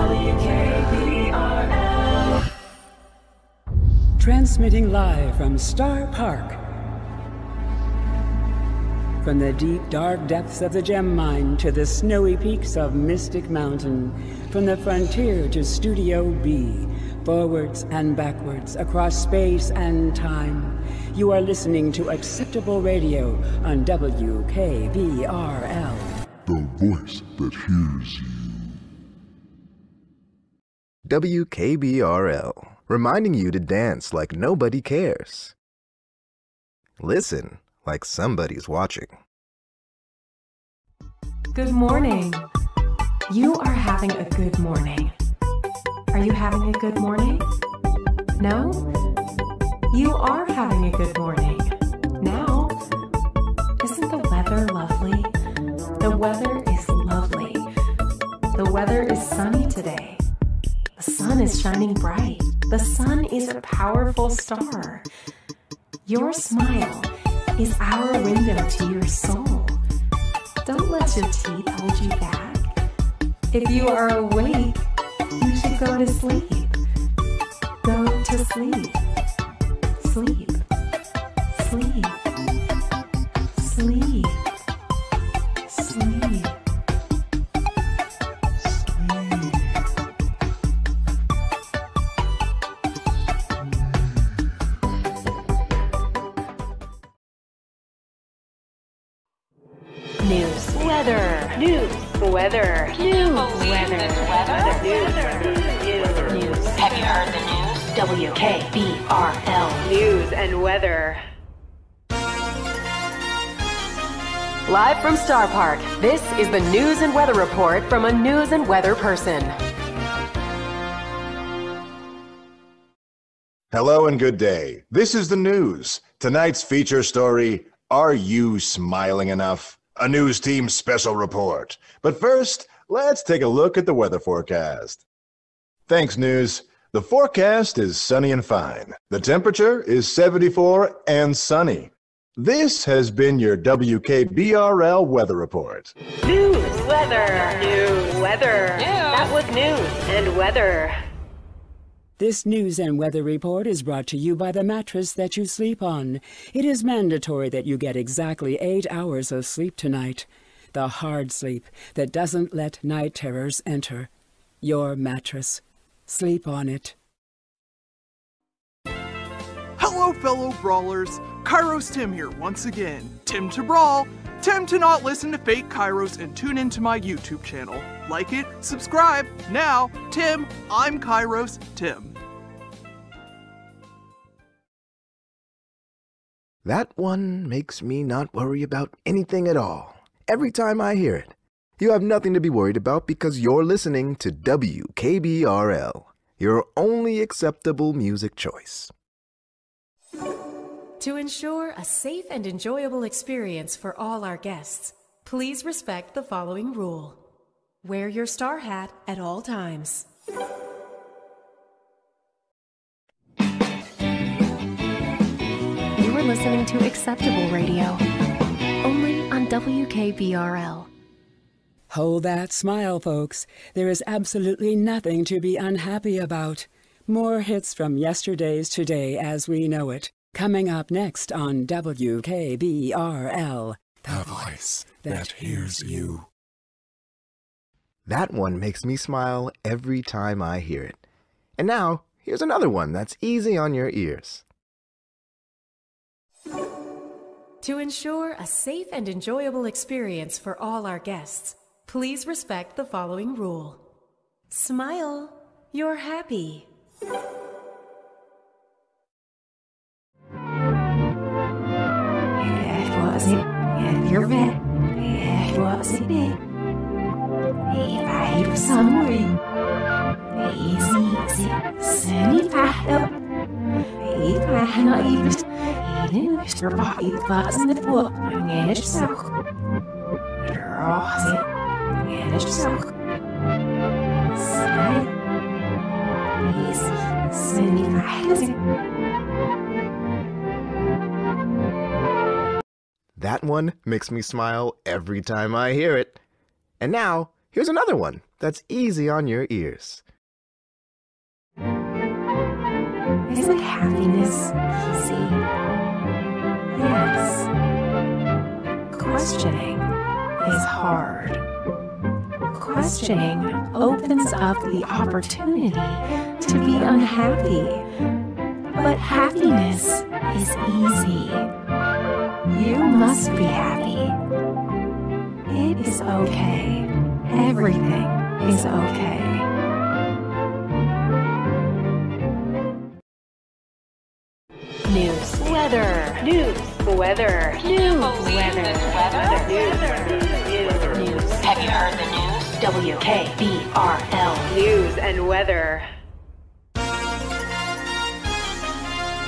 WKBRL. Transmitting live from StarrPark. From the deep, dark depths of the gem mine to the snowy peaks of Mystic Mountain, from the frontier to Studio B, forwards and backwards across space and time, you are listening to Acceptable Radio on WKBRL. The voice that hears you. WKBRL, reminding you to dance like nobody cares. Listen like somebody's watching. Good morning. You are having a good morning. Are you having a good morning? No? You are having a good morning. Now? Isn't the weather lovely? The weather is lovely. The weather is sunny today. The sun is shining bright. The sun is a powerful star. Your smile is our window to your soul. Don't let your teeth hold you back. If you are awake, you should go to sleep. Go to sleep. Sleep. Sleep. Sleep. Sleep. News, weather, news, weather, news, weather, news. Have you heard the news? WKBRL News and Weather. Live from StarrPark, this is the News and Weather Report from a news and weather person. Hello and good day. This is the news. Tonight's feature story, Are You Smiling Enough? A news team special report. But first, let's take a look at the weather forecast. Thanks, news. The forecast is sunny and fine. The temperature is 74 and sunny. This has been your WKBRL weather report. News, weather, news, weather. That was news and weather. This news and weather report is brought to you by the mattress that you sleep on. It is mandatory that you get exactly 8 hours of sleep tonight. The hard sleep that doesn't let night terrors enter. Your mattress. Sleep on it. Hello, fellow brawlers. Kairos Tim here once again. Tim to brawl. Tim to not listen to fake Kairos and tune into my YouTube channel. Like it, subscribe. Now, Tim, I'm Kairos Tim. That one makes me not worry about anything at all. Every time I hear it, you have nothing to be worried about because you're listening to WKBRL, your only acceptable music choice. To ensure a safe and enjoyable experience for all our guests, please respect the following rule. Wear your star hat at all times. You are listening to Acceptable Radio, only on WKBRL. Hold that smile, folks. There is absolutely nothing to be unhappy about. More hits from yesterday's today as we know it. Coming up next on WKBRL. The voice that hears you. That one makes me smile every time I hear it. And now, here's another one that's easy on your ears. To ensure a safe and enjoyable experience for all our guests, please respect the following rule. Smile, you're happy. Was it? You're red. Was it? If I was somewhere, easy, sunny path. If I had not even, Mr. Bobby wasn't the book, and it's so. Draws it, and it's so. Easy, sunny path. That one makes me smile every time I hear it. And now, here's another one that's easy on your ears. Isn't happiness easy? Yes. Questioning is hard. Questioning opens up the opportunity to be unhappy. But happiness is easy. You must be happy. It is okay. Everything is okay. News, weather, news, weather, news, weather, news. Have you heard the news? WKBRL News and Weather.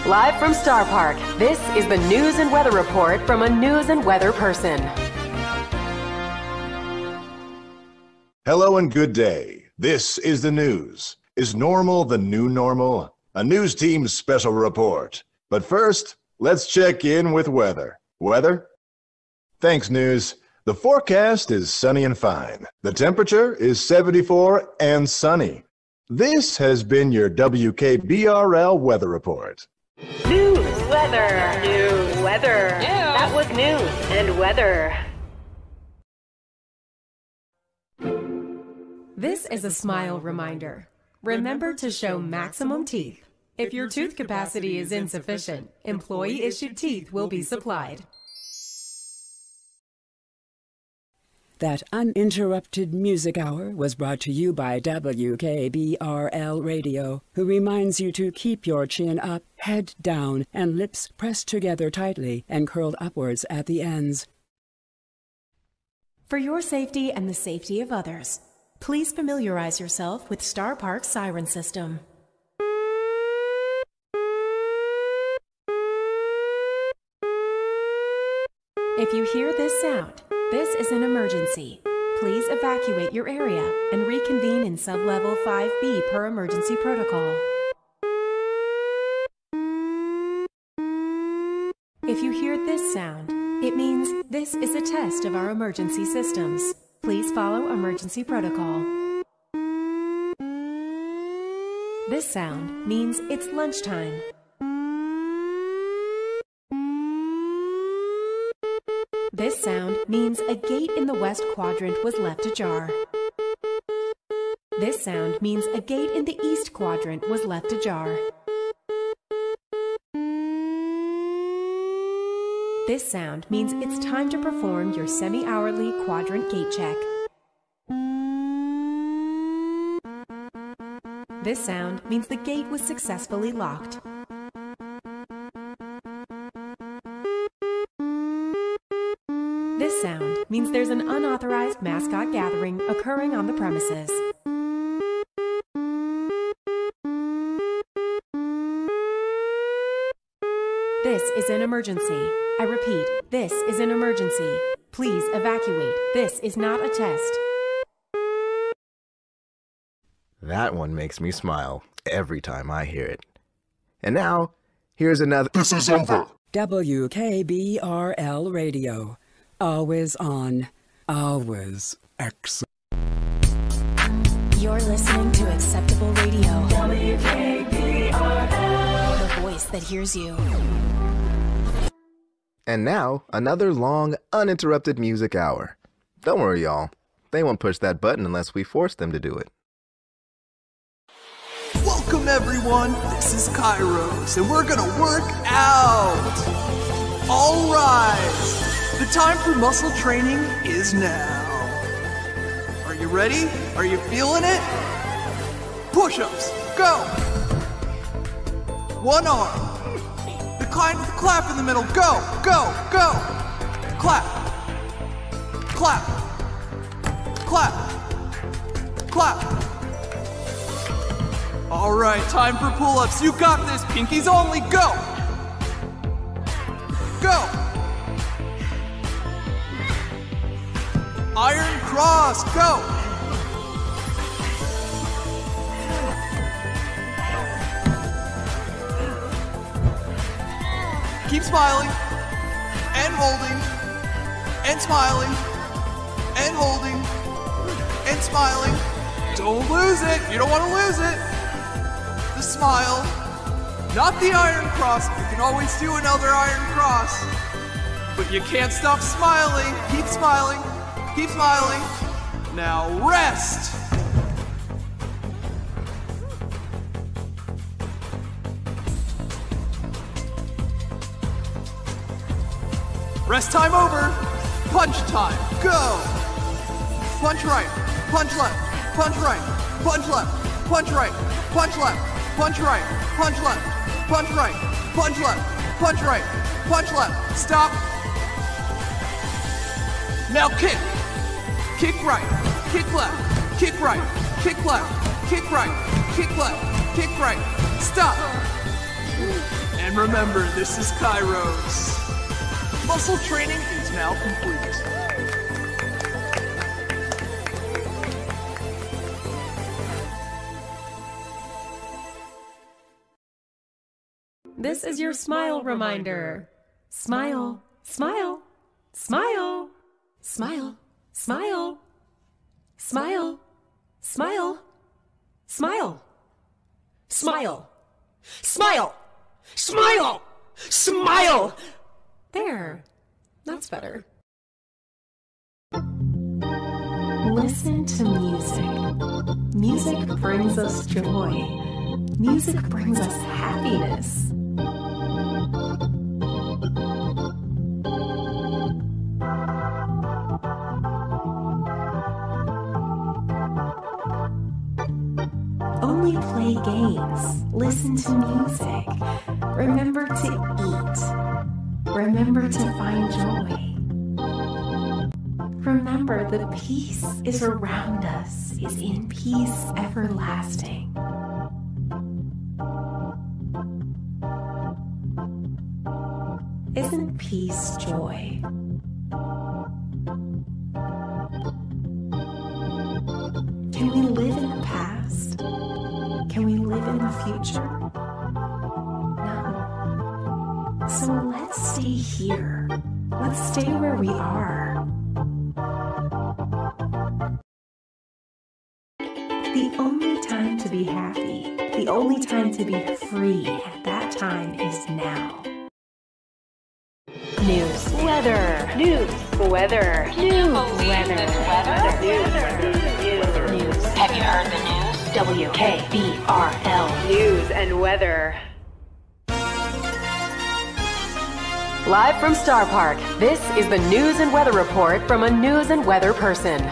Live from StarrPark, this is the News and Weather Report from a news and weather person. Hello and good day. This is the news. Is normal the new normal? A news team's special report. But first, let's check in with weather. Weather? Thanks, news. The forecast is sunny and fine. The temperature is 74 and sunny. This has been your WKBRL Weather Report. News, weather, new weather. That was news and weather. This is a smile reminder. Remember to show maximum teeth. If your tooth capacity is insufficient, employee-issued teeth will be supplied. That uninterrupted music hour was brought to you by WKBRL Radio, who reminds you to keep your chin up, head down, and lips pressed together tightly and curled upwards at the ends. For your safety and the safety of others, please familiarize yourself with StarrPark's siren system. If you hear this sound, this is an emergency. Please evacuate your area and reconvene in sublevel 5B per emergency protocol. If you hear this sound, it means this is a test of our emergency systems. Please follow emergency protocol. This sound means it's lunchtime. This sound means a gate in the west quadrant was left ajar. This sound means a gate in the east quadrant was left ajar. This sound means it's time to perform your semi-hourly quadrant gate check. This sound means the gate was successfully locked. This sound means there's an unauthorized mascot gathering occurring on the premises. This is an emergency. I repeat, this is an emergency. Please evacuate. This is not a test. That one makes me smile every time I hear it. And now, here's another. This is over. WKBRL Radio. Always on. Always excellent. You're listening to Acceptable Radio. WKBRL. The voice that hears you. And now, another long, uninterrupted music hour. Don't worry, y'all. They won't push that button unless we force them to do it. Welcome everyone, this is Kairos, and we're gonna work out! All rise! The time for muscle training is now. Are you ready? Are you feeling it? Push-ups, go! One arm. The kind with the clap in the middle, go, go, go! Clap. Clap. Clap. Clap. All right, time for pull-ups. You got this. Pinkies only. Go. Go. Iron cross. Go. Keep smiling and holding and smiling and holding and smiling Don't lose it. You don't want to lose it. The smile. Not the iron cross. You can always do another iron cross. But you can't stop smiling. Keep smiling. Keep smiling. Now rest. Rest time over. Punch time. Go. Punch right. Punch left. Punch right. Punch left. Punch right. Punch left. Punch right. Punch left. Punch right. Punch left. Punch right. Punch left. Stop. Now kick. Kick right. Kick left. Kick right. Kick left. Kick right. Kick left. Kick right. Stop. And remember, this is Kairos. Muscle training is now complete. This is your smile reminder. Smile, smile, smile, smile, smile, smile, smile, smile, smile, smile, smile, smile. There, that's better. Listen to music. Music brings us joy. Music brings us happiness. Only play games. Listen to music. Remember to eat. Remember to find joy. Remember the peace is around us, is in peace everlasting. Isn't peace joy? Can we live in the past? Can we live in the future? No. So let's stay here. Let's stay where we are. The only time to be happy, the only time to be free at that time is now. News, weather, news, weather, news, weather, news. Have you heard the news? WKBRL News and Weather. Live from StarrPark, this is the News and Weather Report from a News and Weather person.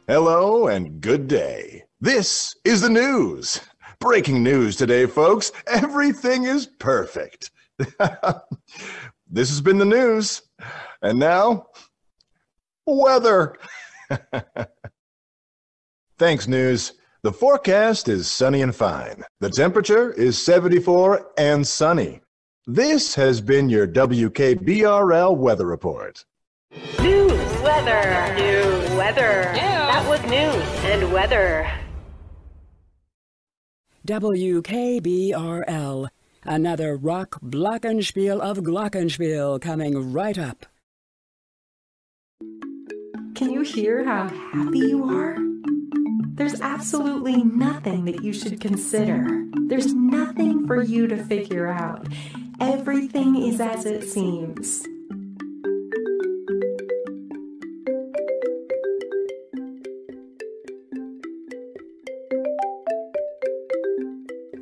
Hello and good day. This is the news. Breaking news today, folks. Everything is perfect. This has been the news. And now, weather. Thanks, news. The forecast is sunny and fine. The temperature is 74 and sunny. This has been your WKBRL Weather Report. News, weather, news, weather. That was news and weather. WKBRL, another rock glockenspiel of glockenspiel coming right up. Can you hear how happy you are? There's absolutely nothing that you should consider. There's nothing for you to figure out. Everything is as it seems.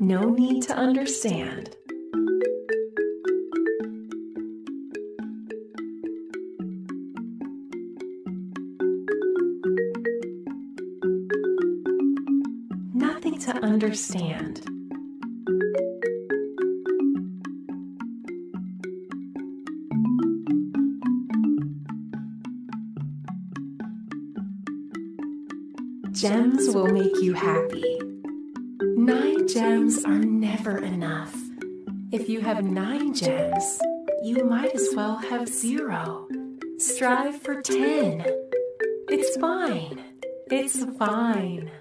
No need to understand. Nothing to understand. Gems will make you happy. 9 gems are never enough. If you have 9 gems, you might as well have 0. Strive for 10. It's fine. It's fine.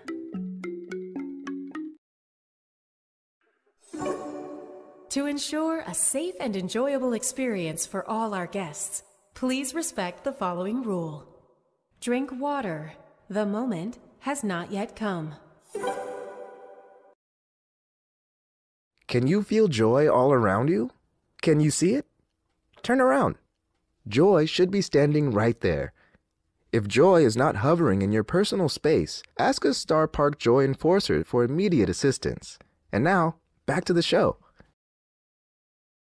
To ensure a safe and enjoyable experience for all our guests, please respect the following rule. Drink water. The moment has not yet come. Can you feel joy all around you? Can you see it? Turn around. Joy should be standing right there. If joy is not hovering in your personal space, ask a StarrPark Joy Enforcer for immediate assistance. And now, back to the show.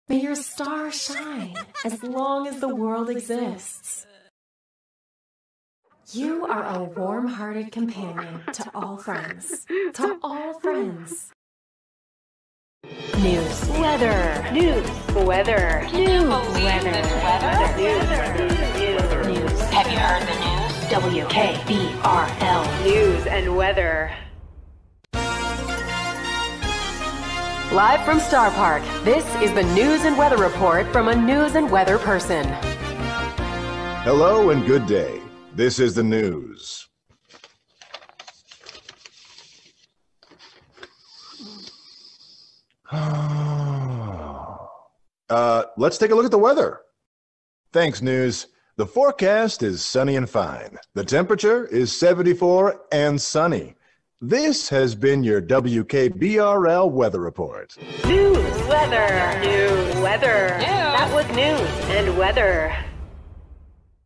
May your star shine as long as the world exists. You are a warm-hearted companion to all friends. To all friends. News, weather, news, weather, news, weather, news. Have you heard the news? WKBRL News and Weather. Live from StarrPark, this is the News and Weather Report from a news and weather person. Hello and good day. This is the news. Let's take a look at the weather. Thanks, news. The forecast is sunny and fine. The temperature is 74 and sunny. This has been your WKBRL Weather Report. News, weather, news, weather. That was news and weather.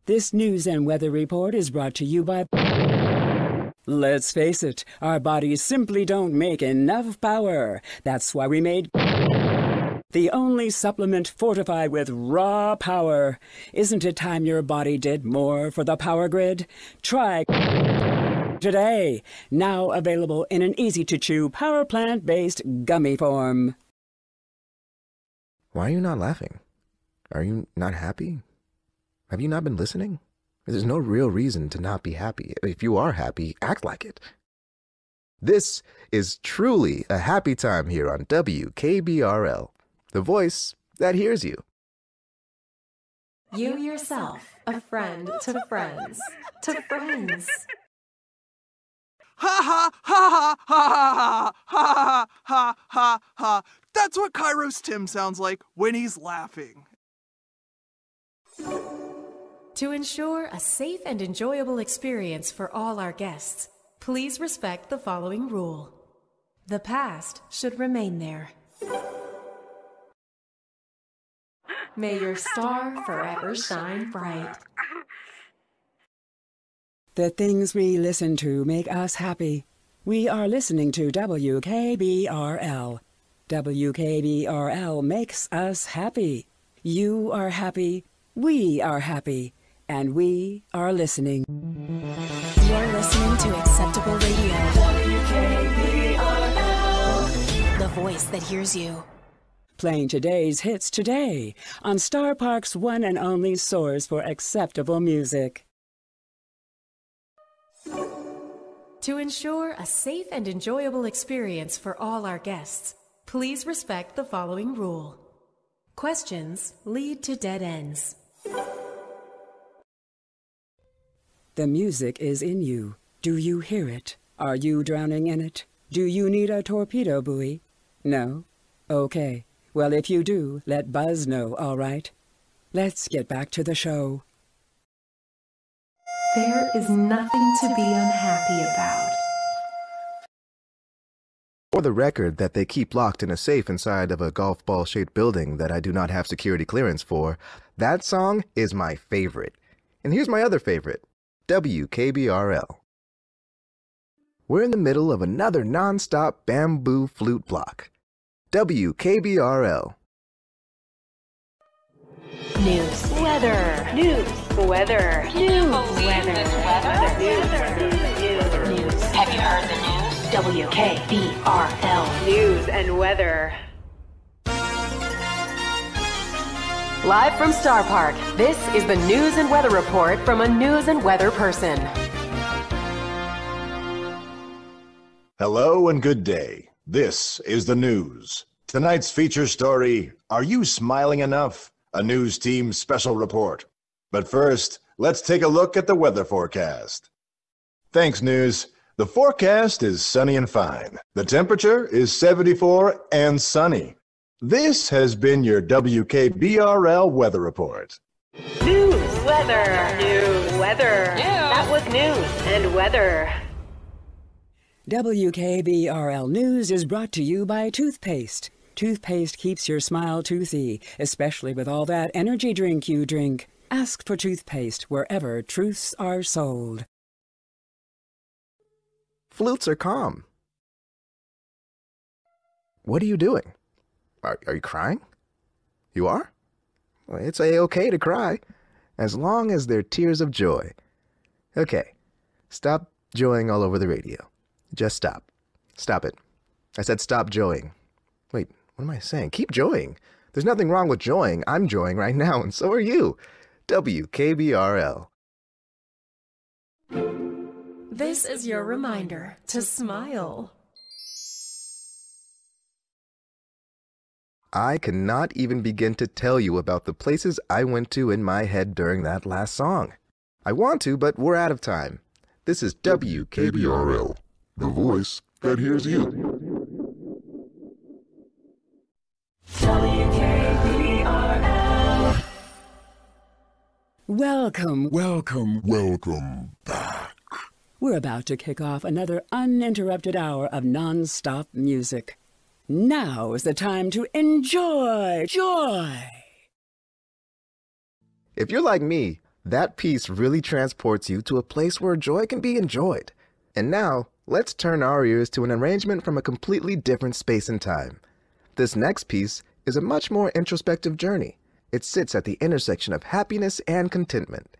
This news and weather report is brought to you by... Let's face it, our bodies simply don't make enough power. That's why we made... the only supplement fortified with raw power. Isn't it time your body did more for the power grid? Try... today, now available in an easy-to-chew power plant-based gummy form. Why are you not laughing? Are you not happy? Have you not been listening? There's no real reason to not be happy. If you are happy, act like it. This is truly a happy time here on WKBRL, the voice that hears you. You yourself, a friend to friends. To friends. Ha ha ha ha ha ha ha ha ha ha. That's what Kairos Tim sounds like when he's laughing. To ensure a safe and enjoyable experience for all our guests, please respect the following rule. The past should remain there. May your star forever shine bright. The things we listen to make us happy. We are listening to WKBRL. WKBRL makes us happy. You are happy. We are happy. And we are listening. You're listening to Acceptable Radio. WKBRL. The voice that hears you. Playing today's hits today on StarrPark's one and only source for acceptable music. To ensure a safe and enjoyable experience for all our guests, please respect the following rule. Questions lead to dead ends. The music is in you. Do you hear it? Are you drowning in it? Do you need a torpedo buoy? No? Okay. Well, if you do, let Buzz know, all right? Let's get back to the show. There is nothing to be unhappy about. For the record that they keep locked in a safe inside of a golf ball-shaped building that I do not have security clearance for, that song is my favorite. And here's my other favorite, WKBRL. We're in the middle of another non-stop bamboo flute block. WKBRL. News, weather, news, weather, news, weather, news. Have you heard the news? WKBRL News and Weather. Live from StarrPark, this is the News and Weather Report from a news and weather person. Hello and good day. This is the news. Tonight's feature story, Are You Smiling Enough? A news team special report. But first, let's take a look at the weather forecast. Thanks, news. The forecast is sunny and fine. The temperature is 74 and sunny. This has been your WKBRL Weather Report. News, weather, news, weather. That was news and weather. WKBRL News is brought to you by toothpaste. Toothpaste keeps your smile toothy, especially with all that energy drink you drink. Ask for toothpaste wherever truths are sold. Flutes are calm. What are you doing? Are you crying? You are? Well, it's a-okay to cry, as long as they're tears of joy. Okay, stop joying all over the radio. Just stop. Stop it. I said stop joying. Wait, what am I saying? Keep joying. There's nothing wrong with joying. I'm joying right now, and so are you. WKBRL. This is your reminder to smile. I cannot even begin to tell you about the places I went to in my head during that last song. I want to, but we're out of time. This is WKBRL, the voice that hears you. WKBRL. Welcome. Welcome back. We're about to kick off another uninterrupted hour of non-stop music. Now is the time to enjoy joy. If you're like me, that piece really transports you to a place where joy can be enjoyed. And now, let's turn our ears to an arrangement from a completely different space and time. This next piece is a much more introspective journey. It sits at the intersection of happiness and contentment.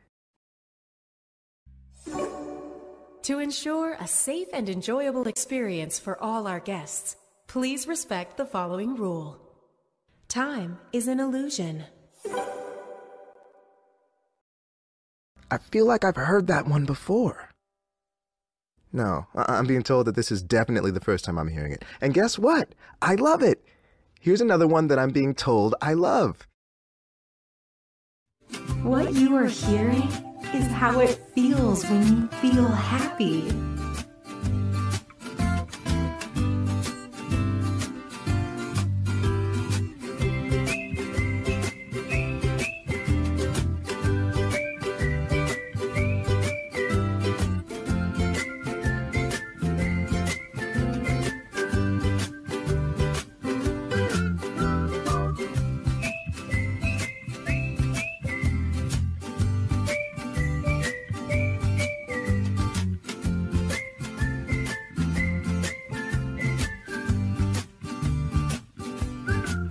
To ensure a safe and enjoyable experience for all our guests, please respect the following rule. Time is an illusion. I feel like I've heard that one before. No, I'm being told that this is definitely the first time I'm hearing it. And guess what? I love it. Here's another one that I'm being told I love. What you are hearing is how it feels when you feel happy.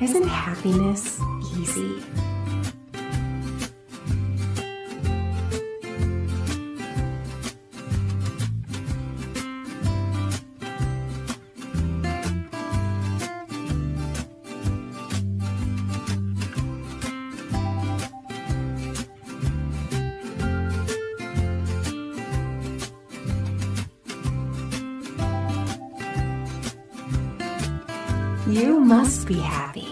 Isn't happiness easy? You must be happy.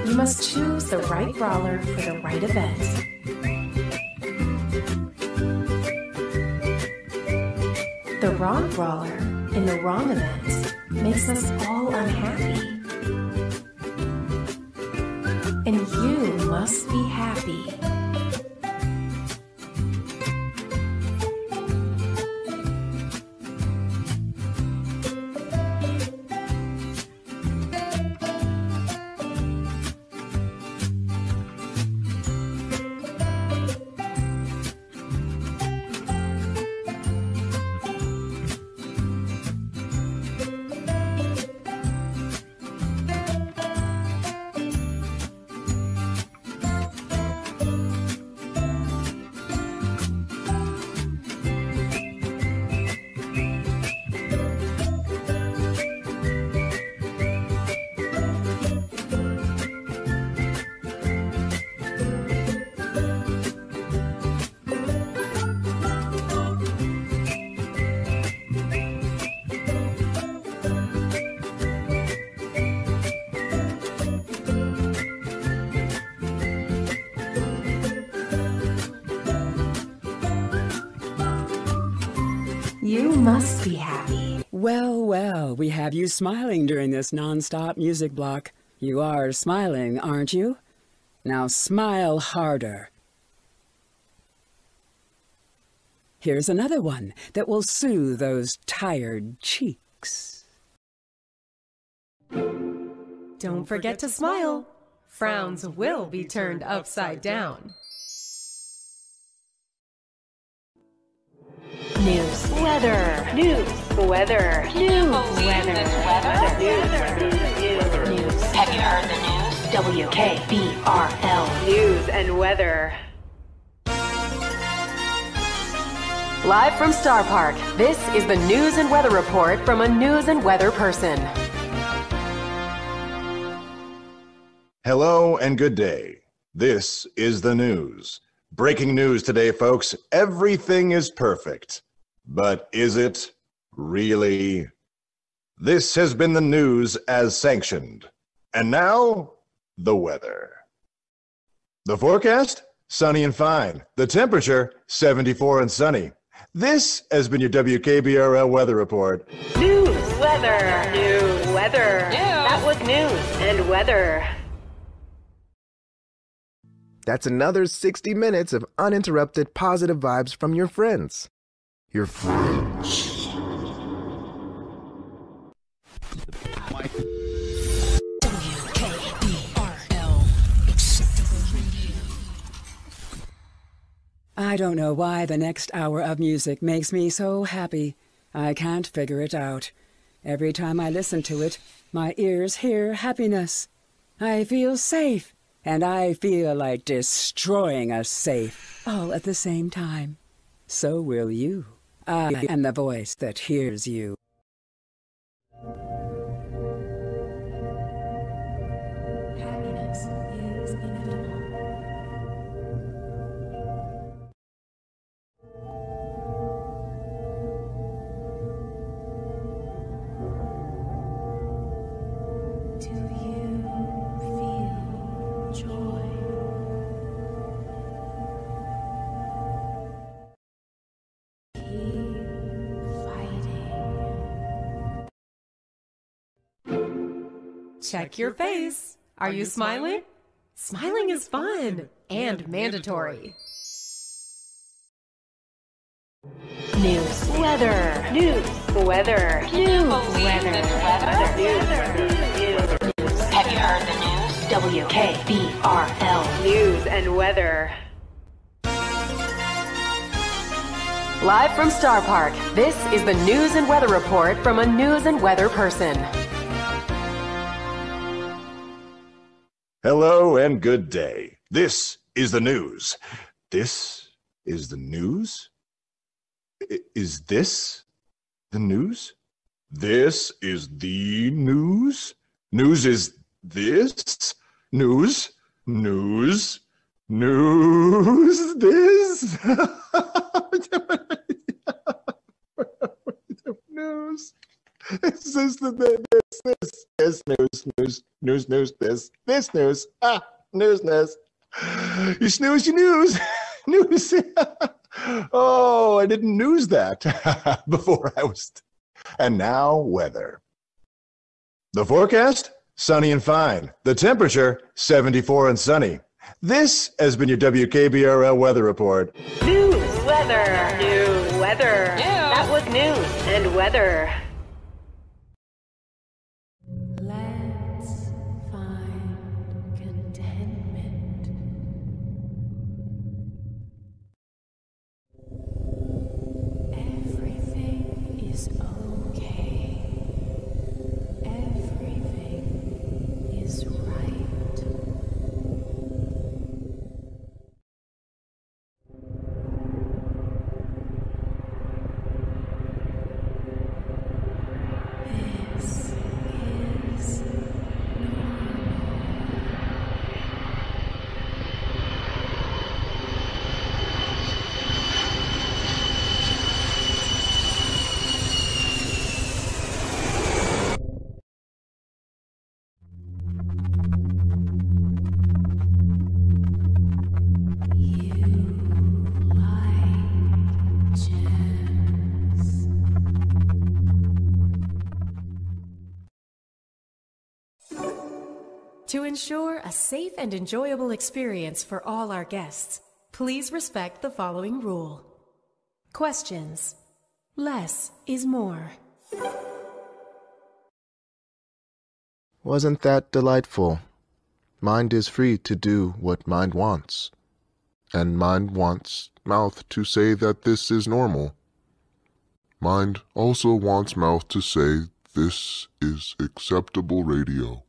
You must choose the right brawler for the right event. The wrong brawler in the wrong event makes us all unhappy. And you must be happy. You must be happy. Well, well, we have you smiling during this non-stop music block. You are smiling, aren't you? Now smile harder. Here's another one that will soothe those tired cheeks. Don't forget to smile. Frowns will be turned upside down. News, weather, news, weather, news, weather, news. Have you heard the news? WKBRL News and Weather. Live from StarrPark, this is the News and Weather Report from a news and weather person. Hello and good day. This is the news. Breaking news today, folks. Everything is perfect. But is it really? This has been the news as sanctioned. And now, the weather. The forecast? Sunny and fine. The temperature? 74 and sunny. This has been your WKBRL Weather Report. News, weather, new weather. That was news and weather. That's another 60 minutes of uninterrupted positive vibes from your friends. Your friends. I don't know why the next hour of music makes me so happy. I can't figure it out. Every time I listen to it, my ears hear happiness. I feel safe, and I feel like destroying a safe, all at the same time. So will you. I am the voice that hears you. Happiness is inevitable. Do you feel joy? Keep fighting. Check your face. Are you smiling? Smiling is fun and mandatory. News, weather, news, weather, news, weather, news. Have you heard the news? WKBRL News and Weather. Live from StarrPark, this is the News and Weather Report from a news and weather person. Hello and good day. This is the news. This is the news? Is this the news? This is the news? News is this? News? News? News? This? News? Is this this news, this news, news. You snooze, you news, news. Oh, I didn't news that before I was. And now weather. The forecast? Sunny and fine. The temperature? 74 and sunny. This has been your WKBRL Weather Report. News, weather, new weather. That was news and weather. Let's find contentment. Everything is okay. Everything is right. To ensure a safe and enjoyable experience for all our guests, please respect the following rule. Questions. Less is more. Wasn't that delightful? Mind is free to do what mind wants. And mind wants mouth to say that this is normal. Mind also wants mouth to say this is acceptable radio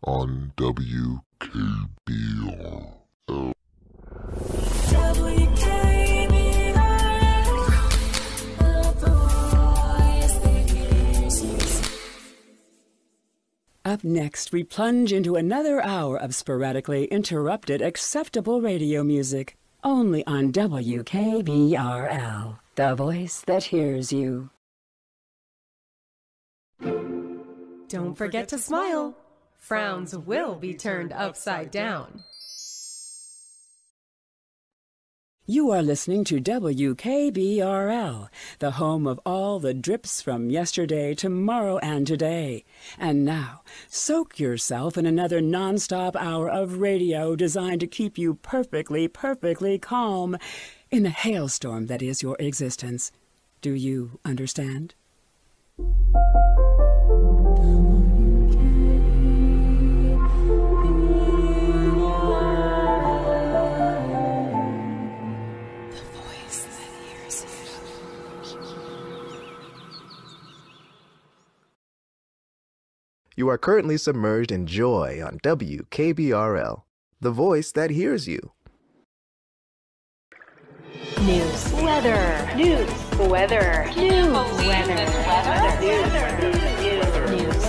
on WKBRL. Up next, we plunge into another hour of sporadically interrupted acceptable radio music, only on WKBRL, the voice that hears you. Don't forget to smile. Frowns will be turned upside down. You are listening to WKBRL, the home of all the drips from yesterday, tomorrow, and today. And now, soak yourself in another nonstop hour of radio designed to keep you perfectly, perfectly calm in the hailstorm that is your existence. Do you understand? You are currently submerged in joy on WKBRL, the voice that hears you. News, weather, news, weather, news, weather, news.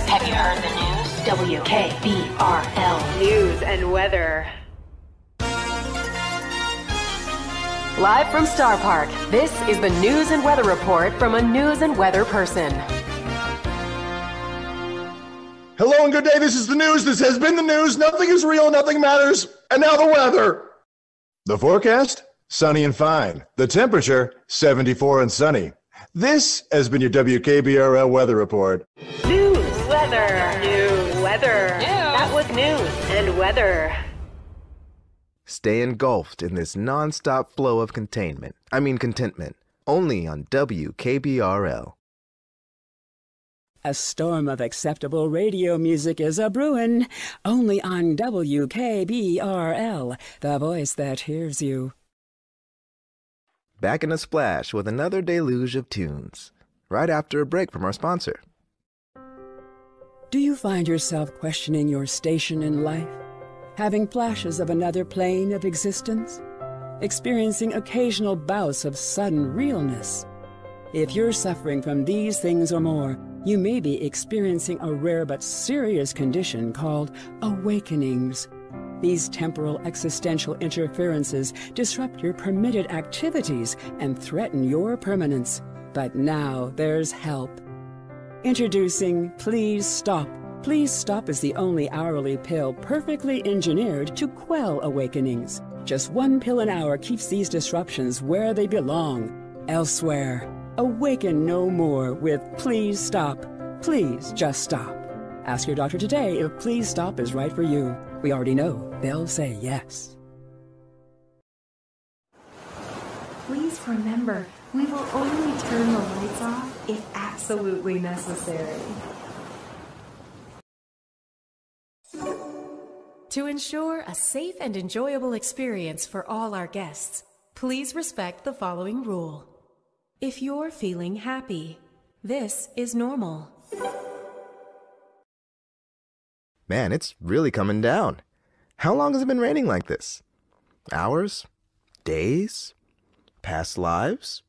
Have you heard the news? WKBRL News and Weather. Live from StarrPark, this is the News and Weather Report from a news and weather person. Hello and good day. This is the news. This has been the news. Nothing is real. Nothing matters. And now the weather. The forecast? Sunny and fine. The temperature? 74 and sunny. This has been your WKBRL Weather Report. News, weather, news, weather. That was news and weather. Stay engulfed in this non-stop flow of contentment, only on WKBRL. A storm of acceptable radio music is a-brewin', only on WKBRL, the voice that hears you. Back in a splash with another deluge of tunes, right after a break from our sponsor. Do you find yourself questioning your station in life? Having flashes of another plane of existence? Experiencing occasional bouts of sudden realness? If you're suffering from these things or more, you may be experiencing a rare but serious condition called awakenings. These temporal existential interferences disrupt your permitted activities and threaten your permanence. But now there's help. Introducing Please Stop. Please Stop is the only hourly pill perfectly engineered to quell awakenings. Just one pill an hour keeps these disruptions where they belong, elsewhere. Awaken no more with Please Stop. Please just stop. Ask your doctor today if Please Stop is right for you. We already know they'll say yes. Please remember, we will only turn the lights off if absolutely necessary. To ensure a safe and enjoyable experience for all our guests, please respect the following rule. If you're feeling happy, this is normal. Man, it's really coming down. How long has it been raining like this? Hours? Days? Past lives?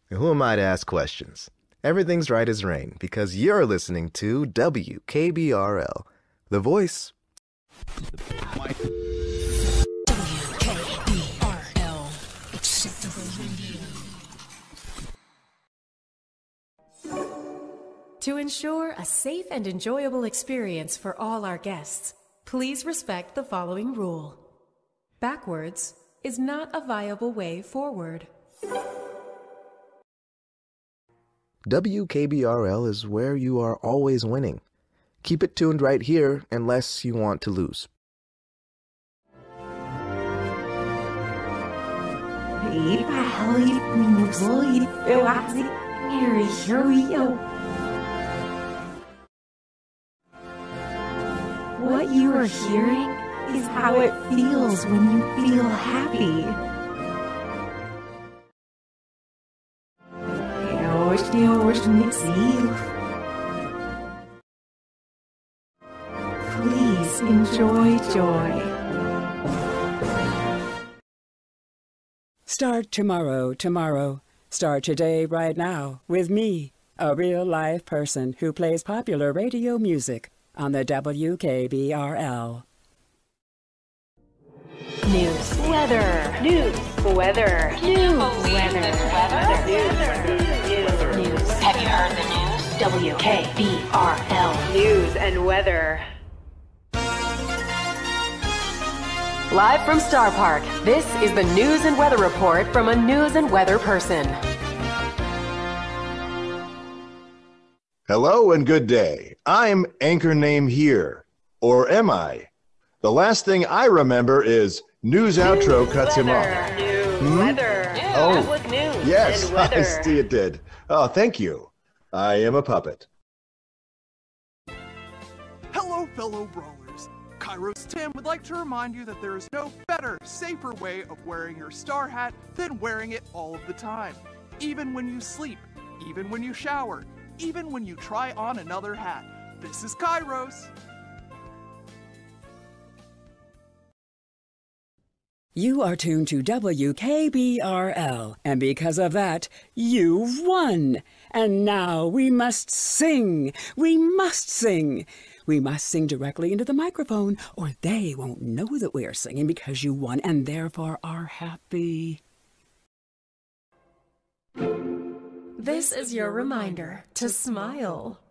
Who am I to ask questions? Everything's right as rain because you're listening to WKBRL, the voice. WKBRL, acceptable radio. To ensure a safe and enjoyable experience for all our guests, please respect the following rule. Backwards is not a viable way forward. WKBRL is where you are always winning. Keep it tuned right here unless you want to lose. What you are hearing is how it feels when you feel happy. Please enjoy joy. Start tomorrow. Start today, right now, with me, a real-life person who plays popular radio music on the WKBRL. News, weather, news, weather, news, weather, news. Have you heard the news? WKBRL News and Weather. Live from StarrPark, this is the News and Weather Report from a news and weather person. Hello and good day. I'm Anchor Name Here. Or am I? The last thing I remember is news outro cuts him off. News, weather. Oh, that was news yes, and weather. I see it did. Oh, thank you. I am a puppet. Hello, fellow brawlers. Kairos Tim would like to remind you that there is no better, safer way of wearing your star hat than wearing it all of the time. Even when you sleep, even when you shower, even when you try on another hat. This is Kairos. You are tuned to WKBRL, and because of that, you've won. And now we must sing. We must sing. We must sing directly into the microphone, or they won't know that we are singing because you won and therefore are happy. This is your reminder to smile.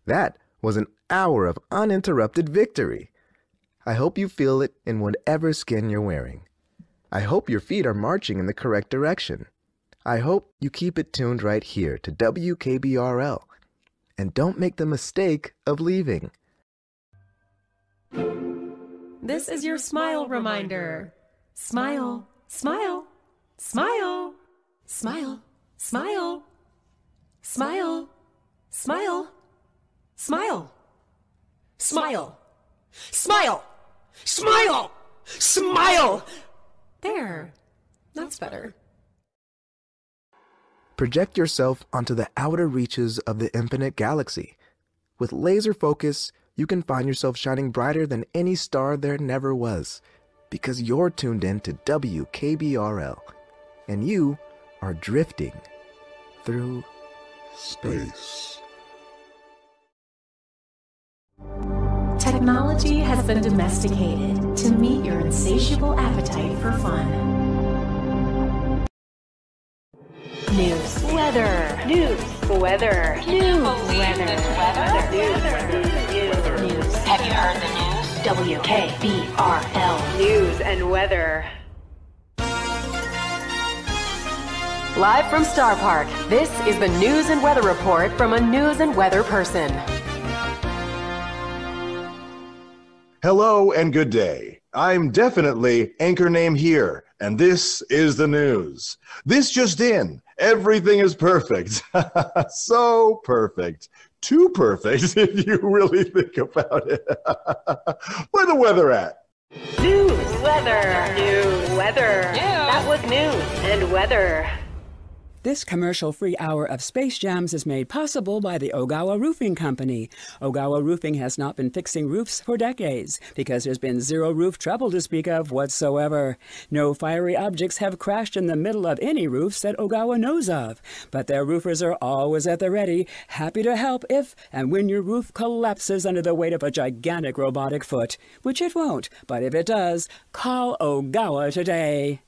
That was an hour of uninterrupted victory. I hope you feel it in whatever skin you're wearing. I hope your feet are marching in the correct direction. I hope you keep it tuned right here to WKBRL. And don't make the mistake of leaving. This is your smile reminder. Smile, smile, smile, smile, smile, smile, smile, smile, smile, smile, smile, smile. There, that's better. Project yourself onto the outer reaches of the infinite galaxy. With laser focus, you can find yourself shining brighter than any star there never was, because you're tuned in to WKBRL, and you are drifting through space. Technology has been domesticated to meet your insatiable appetite for fun. News, weather, news, weather, news, weather, news. Have you heard the news? WKBRL News and Weather. Live from StarrPark, this is the News and Weather Report from a news and weather person. Hello and good day. I'm definitely Anchor Name Here, and this is the news. This just in. Everything is perfect. So perfect. Too perfect if you really think about it. Where the weather at? News, weather, new weather. That was news and weather. This commercial-free hour of Space Jams is made possible by the Ogawa Roofing Company. Ogawa Roofing has not been fixing roofs for decades because there's been zero roof trouble to speak of whatsoever. No fiery objects have crashed in the middle of any roofs that Ogawa knows of. But their roofers are always at the ready, happy to help if and when your roof collapses under the weight of a gigantic robotic foot. Which it won't, but if it does, call Ogawa today.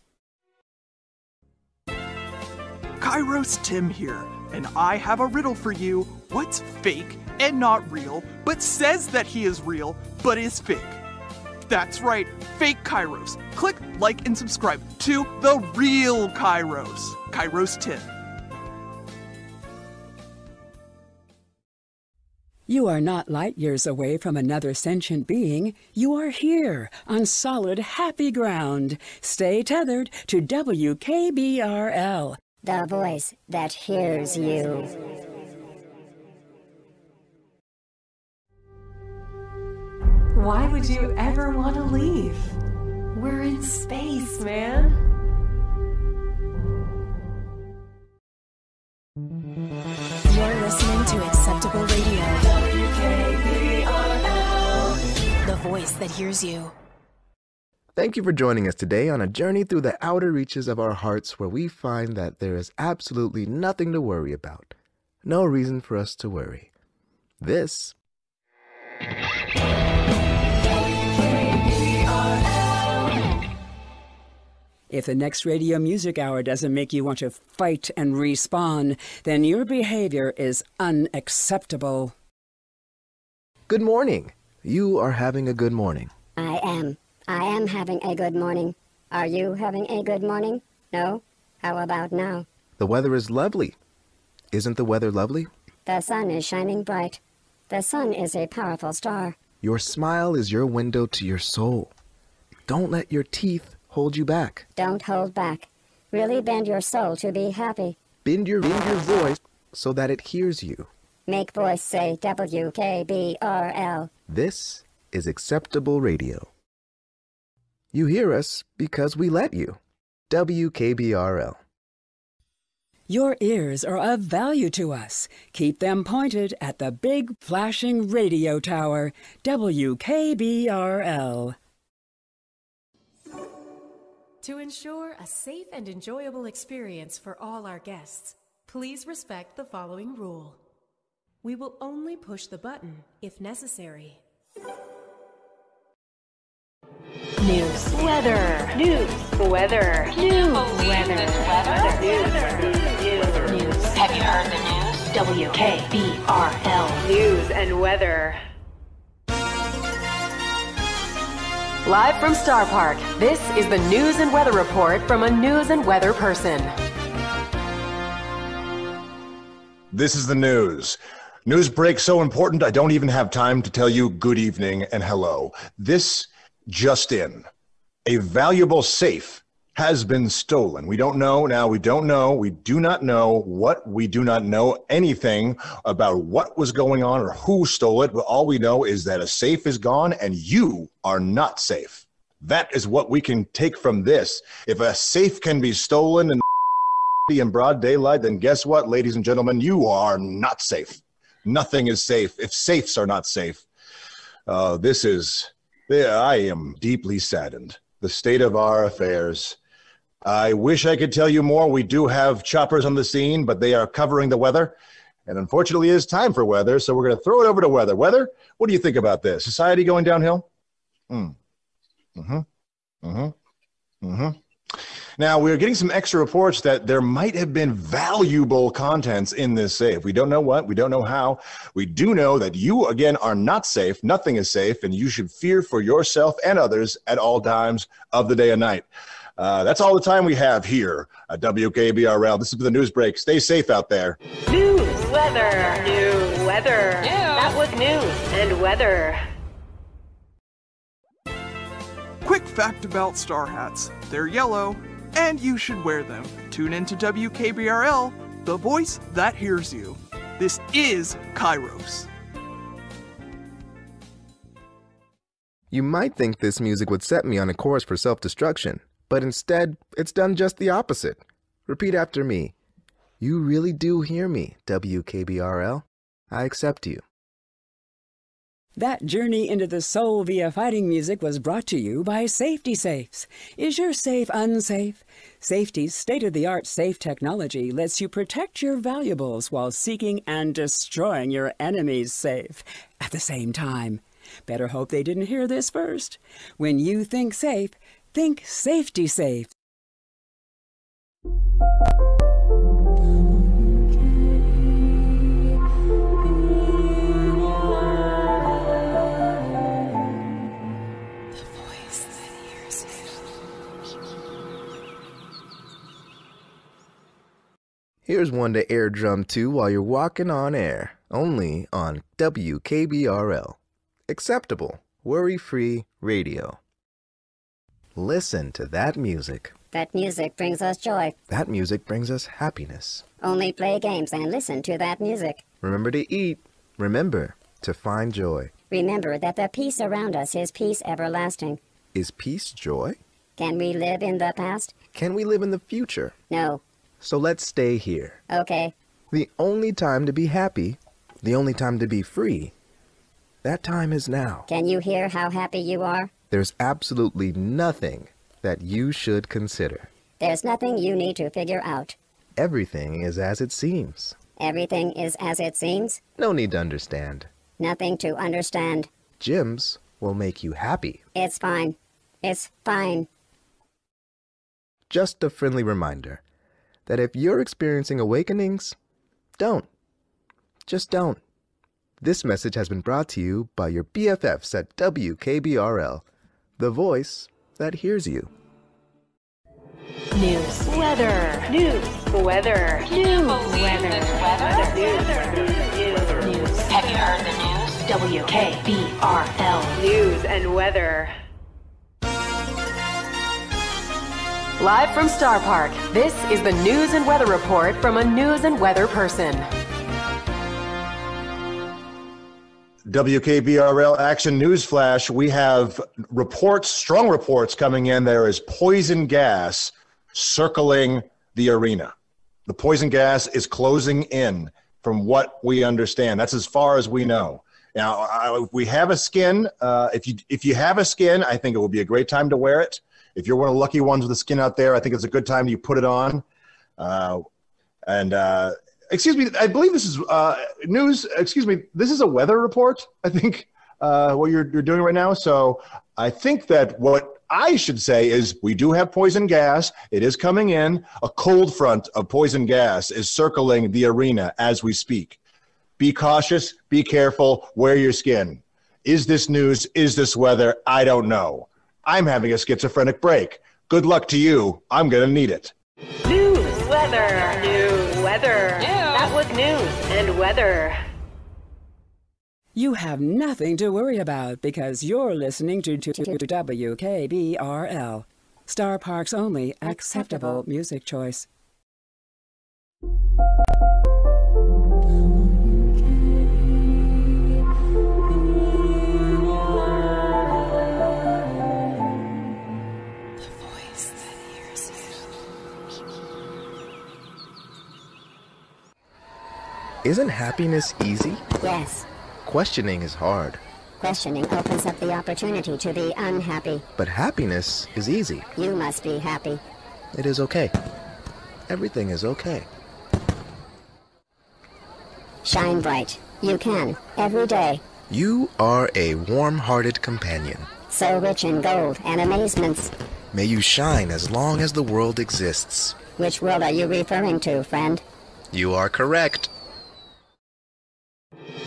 Kairos Tim here, and I have a riddle for you. What's fake and not real, but says that he is real, but is fake? That's right, fake Kairos. Click like and subscribe to the real Kairos. Kairos Tim. You are not light years away from another sentient being. You are here on solid, happy ground. Stay tethered to WKBRL. The voice that hears you. Why would you ever want to leave? We're in space, man. You're listening to Acceptable Radio. WKBRL. The voice that hears you. Thank you for joining us today on a journey through the outer reaches of our hearts where we find that there is absolutely nothing to worry about. No reason for us to worry. This If the next radio music hour doesn't make you want to fight and respawn, then your behavior is unacceptable. Good morning. You are having a good morning. I am having a good morning. Are you having a good morning? No? How about now? The weather is lovely. Isn't the weather lovely? The sun is shining bright. The sun is a powerful star. Your smile is your window to your soul. Don't let your teeth hold you back. Don't hold back. Really bend your soul to be happy. Bend your voice so that it hears you. Make voice say WKBRL. This is Acceptable Radio. You hear us because we let you. WKBRL. Your ears are of value to us. Keep them pointed at the big flashing radio tower, WKBRL. To ensure a safe and enjoyable experience for all our guests, please respect the following rule. We will only push the button if necessary. News, weather, news, weather, news, weather, news. Have you heard the news? WKBRL News and Weather. Live from StarrPark, this is the News and Weather Report from a news and weather person. This is the news. News break so important I don't even have time to tell you good evening and hello. This just in. A valuable safe has been stolen. We don't know. Now, we don't know. We do not know what. We do not know anything about what was going on or who stole it. But all we know is that a safe is gone and you are not safe. That is what we can take from this. If a safe can be stolen in broad daylight, then guess what, ladies and gentlemen? You are not safe. Nothing is safe if safes are not safe. I am deeply saddened. The state of our affairs. I wish I could tell you more. We do have choppers on the scene, but they are covering the weather. And unfortunately, it is time for weather, so we're going to throw it over to weather. Weather, what do you think about this? Society going downhill? Now, we're getting some extra reports that there might have been valuable contents in this safe. We don't know what. We don't know how. We do know that you, again, are not safe. Nothing is safe, and you should fear for yourself and others at all times of the day and night. That's all the time we have here at WKBRL. This is the news break. Stay safe out there. News, weather, news, weather. News. That was news and weather. Quick fact about star hats. They're yellow, and you should wear them. Tune in to WKBRL, the voice that hears you. This is Kairos. You might think this music would set me on a course for self-destruction, but instead, it's done just the opposite. Repeat after me. You really do hear me, WKBRL. I accept you. That journey into the soul via fighting music was brought to you by Safety Safes. Is your safe unsafe? Safety's state-of-the-art safe technology lets you protect your valuables while seeking and destroying your enemy's safe at the same time. Better hope they didn't hear this first. When you think safe, think Safety Safe. Here's one to air drum to while you're walking on air. only on WKBRL. Acceptable, worry-free radio. Listen to that music. That music brings us joy. That music brings us happiness. Only play games and listen to that music. Remember to eat. Remember to find joy. Remember that the peace around us is peace everlasting. Is peace joy? Can we live in the past? Can we live in the future? No. So let's stay here. Okay. The only time to be happy, the only time to be free, that time is now. Can you hear how happy you are? There's absolutely nothing that you should consider. There's nothing you need to figure out. Everything is as it seems. Everything is as it seems? No need to understand. Nothing to understand. Gyms will make you happy. It's fine. It's fine. Just a friendly reminder that if you're experiencing awakenings, don't. Just don't. This message has been brought to you by your BFFs at WKBRL, the voice that hears you. News, weather, news, weather, news, weather, news. Have you heard the news? WKBRL News and Weather. Live from StarrPark, this is the News and Weather Report from a news and weather person. WKBRL Action News Flash. We have reports, strong reports coming in. There is poison gas circling the arena. The poison gas is closing in from what we understand. That's as far as we know. Now, if we have a skin, if you have a skin, I think it would be a great time to wear it. If you're one of the lucky ones with a skin out there, I think it's a good time you put it on. Excuse me, I believe this is news. Excuse me, this is a weather report, I think, what you're doing right now. So I think that what I should say is we do have poison gas. It is coming in. A cold front of poison gas is circling the arena as we speak. Be cautious. Be careful. Wear your skin. Is this news? Is this weather? I don't know. I'm having a schizophrenic break. Good luck to you. I'm going to need it. News, weather, news, weather. That was news and weather. You have nothing to worry about because you're listening to WKBRL, StarrPark's only acceptable music choice. Isn't happiness easy? Yes. Questioning is hard. Questioning opens up the opportunity to be unhappy. But happiness is easy. You must be happy. It is okay. Everything is okay. Shine bright. You can. Every day. You are a warm-hearted companion. So rich in gold and amazements. May you shine as long as the world exists. Which world are you referring to, friend? You are correct.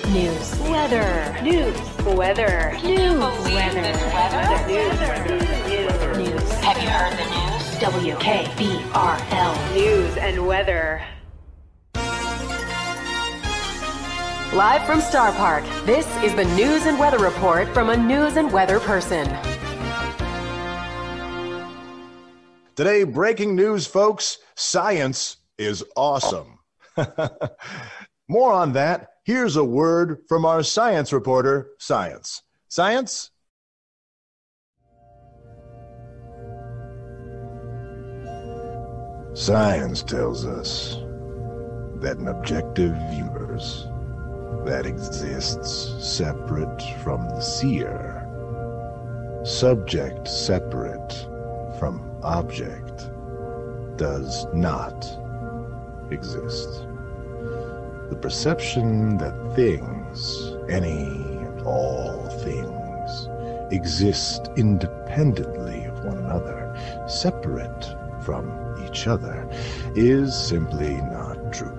News, weather, news, weather, news, weather, news. Have you heard the news? WKBRL News and Weather. Live from StarrPark, this is the News and Weather Report from a news and weather person. Today, breaking news, folks. Science is awesome. More on that. Here's a word from our science reporter, Science. Science? Science tells us that an objective universe that exists separate from the seer, subject separate from object, does not exist. The perception that things, any and all things, exist independently of one another, separate from each other, is simply not true.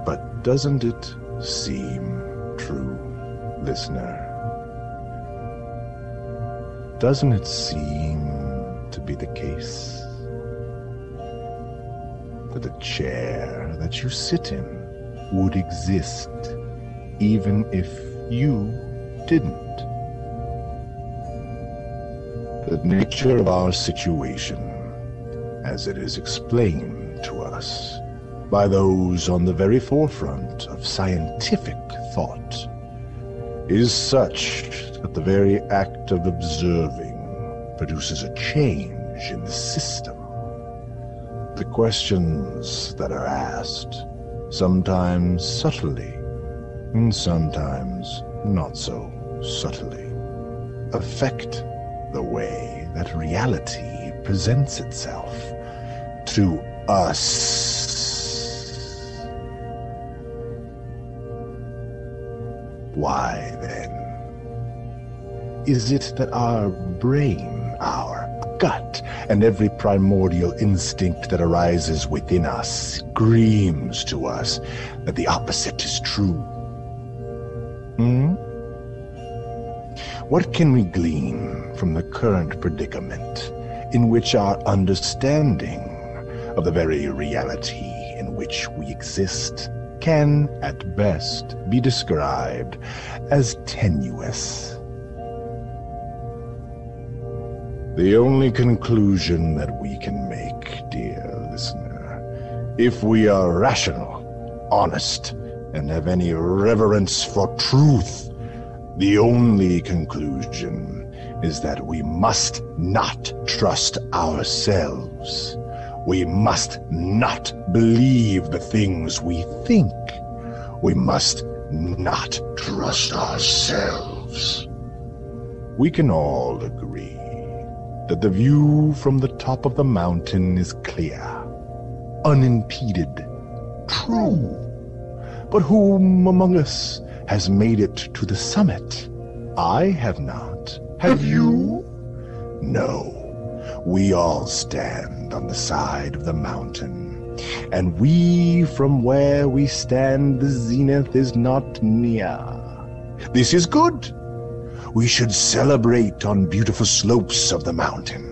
But doesn't it seem true, listener? Doesn't it seem to be the case? that the chair that you sit in would exist, even if you didn't. The nature of our situation, as it is explained to us by those on the very forefront of scientific thought, is such that the very act of observing produces a change in the system. The questions that are asked, sometimes subtly, and sometimes not so subtly, affect the way that reality presents itself to us. Why, then, is it that our brain, our gut, and every primordial instinct that arises within us screams to us that the opposite is true? What can we glean from the current predicament in which our understanding of the very reality in which we exist can, at best, be described as tenuous? The only conclusion that we can make, dear listener, if we are rational, honest, and have any reverence for truth, the only conclusion is that we must not trust ourselves. We must not believe the things we think. We must not trust ourselves. We can all agree that the view from the top of the mountain is clear, unimpeded, true. But whom among us has made it to the summit? I have not. Have you? No. We all stand on the side of the mountain, and we, from where we stand, the zenith is not near. This is good. We should celebrate on beautiful slopes of the mountain.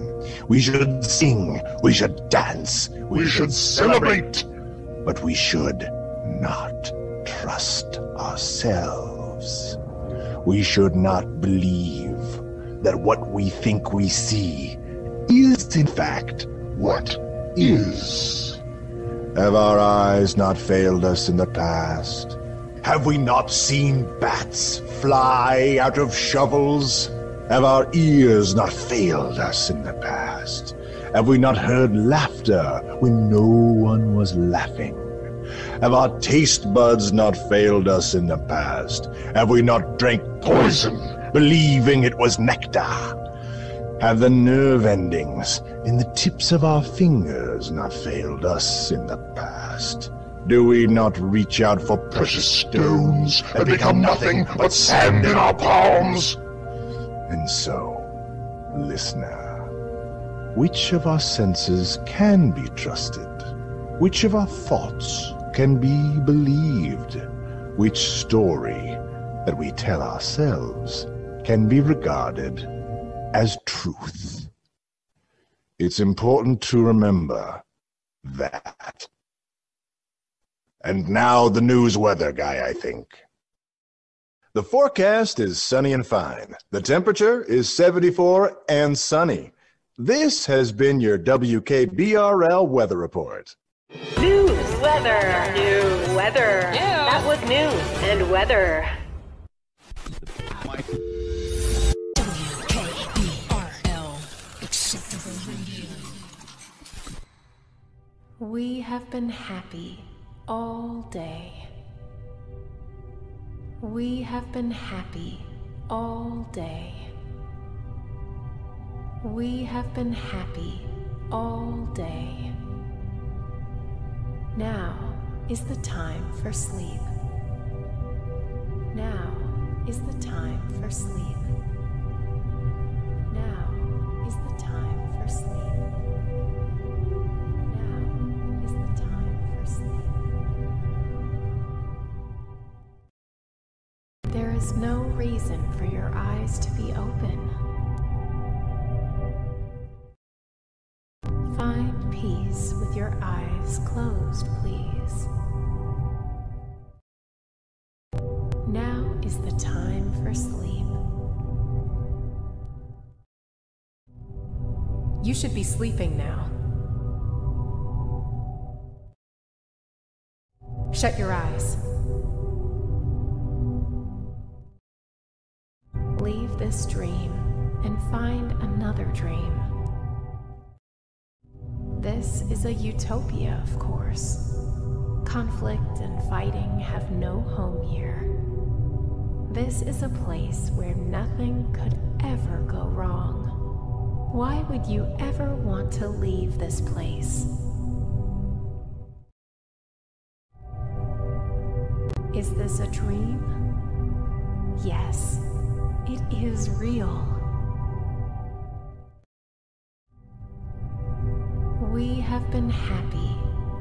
We should sing. We should dance. We should celebrate. But we should not trust ourselves. We should not believe that what we think we see is, in fact, what is. Have our eyes not failed us in the past? Have we not seen bats fly out of shovels? Have our ears not failed us in the past? Have we not heard laughter when no one was laughing? Have our taste buds not failed us in the past? Have we not drank poison, believing it was nectar? Have the nerve endings in the tips of our fingers not failed us in the past? Do we not reach out for precious stones and become nothing but sand in our palms? And so, listener, which of our senses can be trusted? Which of our thoughts can be believed? Which story that we tell ourselves can be regarded as truth? It's important to remember that. And now the news weather guy, I think. The forecast is sunny and fine. The temperature is 74 and sunny. This has been your WKBRL weather report. News, weather, news, weather. Yeah. That was news and weather. WKBRL, acceptable radio. We have been happy all day. We have been happy all day. We have been happy all day. Now is the time for sleep. Now is the time for sleep. Now is the time for sleep. Now is the time for sleep. There is no reason for your eyes to be open. Find peace ease with your eyes closed, please. Now is the time for sleep. You should be sleeping now. Shut your eyes. Leave this dream and find another dream. This is a utopia, of course. Conflict and fighting have no home here. This is a place where nothing could ever go wrong. Why would you ever want to leave this place? Is this a dream? Yes, it is real. We have been happy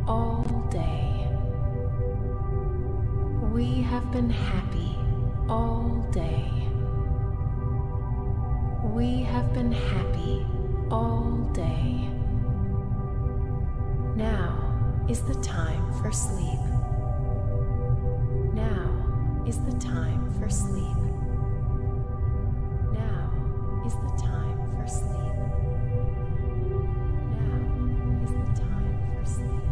all day. We have been happy all day. We have been happy all day. Now is the time for sleep. Now is the time for sleep. Now is the time for sleep. Now is the time for sleep.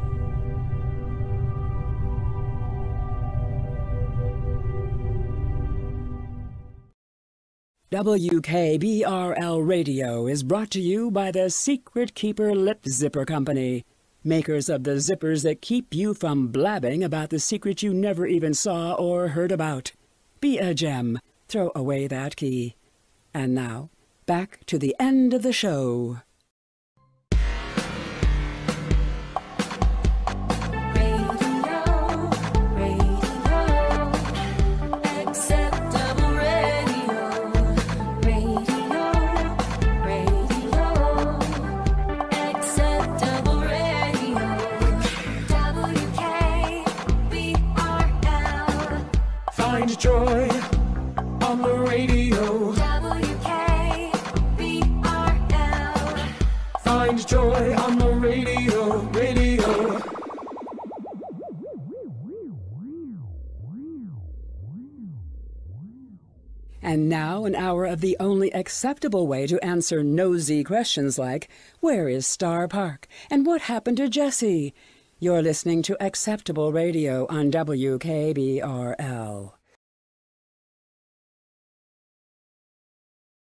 WKBRL Radio is brought to you by the Secret Keeper Lip Zipper Company, makers of the zippers that keep you from blabbing about the secret you never even saw or heard about. Be a gem. Throw away that key. And now, back to the end of the show. Find joy on the radio. WKBRL. Find joy on the radio, radio. And now an hour of the only acceptable way to answer nosy questions like, where is StarrPark? And what happened to Jessie? You're listening to Acceptable Radio on WKBRL.